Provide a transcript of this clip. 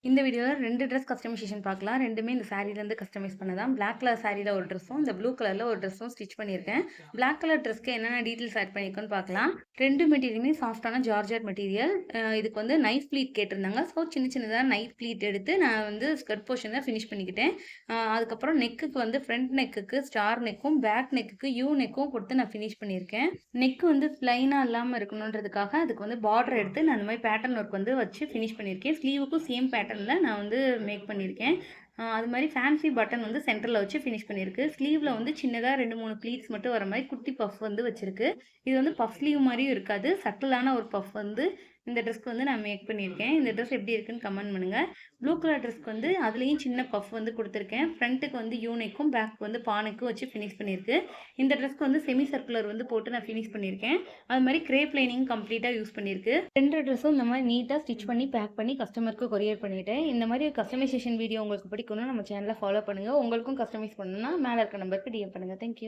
இந்த வீடியோல 2 dress customisation பார்க்கலாம். 2மே இந்த சாரீலேருந்து கஸ்டமைஸ் பண்ணதான். பிளாக் கலர் சாரீல ஒரு ட்ரெஸ்ஸும், இந்த ப்ளூ கலர்ல ஒரு ட்ரெஸ்ஸும் ஸ்டிச் பண்ணியிருக்கேன். பிளாக் கலர் ட்ரெஸ்க்கு என்னென்ன டீட்டெயில்ஸ் ஆட் பண்ணியிருக்கோன்னு பார்க்கலாம். 2 மெட்டீரியலுமே சாஃப்ட்டான ஜார்ஜெட் மெட்டீரியல். இதுக்கு வந்து நைஃப் ப்ளீட் கேட்டிருந்தாங்க. ஸோ சின்ன சின்னதா நைஃப் ப்ளீட் எடுத்து நான் வந்து ஸ்கர்ட் போர்ஷன ஃபினிஷ் பண்ணிக்கிட்டேன். அதுக்கப்புறம் நெக்குக்கு வந்து ஃப்ரண்ட் நெக்குக்கு ஸ்டார் நெக்கும், பேக் நெக்குக்கு யூ நெக்கும் கொடுத்து நான் ஃபினிஷ் பண்ணியிருக்கேன். நெக் வந்து பிளைனா இல்லாம இருக்கணுன்றதுக்காக அதுக்கு வந்து பார்டர் எடுத்து நான் இந்த மாதிரி பேட்டர்ன் ஒர்க் வந்து வச்சு ஃபினிஷ் பண்ணியிருக்கேன். ஸ்லீவுக்கும் சேம் பேட்டர்னில் நான் வந்து மேக் பண்ணியிருக்கேன். அது மாதிரி ஃபேன்சி பட்டன் வந்து சென்டரில் வச்சு ஃபினிஷ் பண்ணியிருக்கு. ஸ்லீவில் வந்து சின்னதாக 2, 3 ப்ளீட்ஸ் மட்டும் வர மாதிரி குட்டி பஃப் வந்து வச்சிருக்கு. இது வந்து பஃப் ஸ்லீவ் மாதிரியும் இருக்காது, சட்டிலான ஒரு பஃப் வந்து இந்த ட்ரெஸ்க்கு வந்து நான் மேக் பண்ணியிருக்கேன். இந்த ட்ரெஸ் எப்படி இருக்குன்னு கமெண்ட் பண்ணுங்கள். ப்ளூ கலர் ட்ரெஸ்க்கு வந்து அதுலேயும் சின்ன பஃப் வந்து கொடுத்துருக்கேன். ஃப்ரண்ட்டுக்கு வந்து யூனெக்கும் பேக் வந்து பானைக்கும் வச்சு ஃபினிஷ் பண்ணியிருக்கு. இந்த ட்ரெஸ்க்கு வந்து செமி சர்க்குலர் வந்து போட்டு நான் ஃபினிஷ் பண்ணியிருக்கேன். அது மாதிரி கிரேப் லைனிங் கம்ப்ளீட்டாக யூஸ் பண்ணியிருக்கு. 2 ட்ரெஸ்ஸும் இந்த மாதிரி நீட்டாக ஸ்டிச் பண்ணி பேக் பண்ணி கஸ்டமருக்கு கொரியர் பண்ணிவிட்டேன். இந்த மாதிரி கஸ்டமைசேஷன் வீடியோ உங்களுக்கு பிடிக்கும்னா நம்ம சேனலை ஃபாலோ பண்ணுங்கள். உங்களுக்கும் கஸ்டமைஸ் பண்ணணும்னா மேலே இருக்க நம்பருக்கு டிஎம் பண்ணுங்கள். தேங்க்யூ.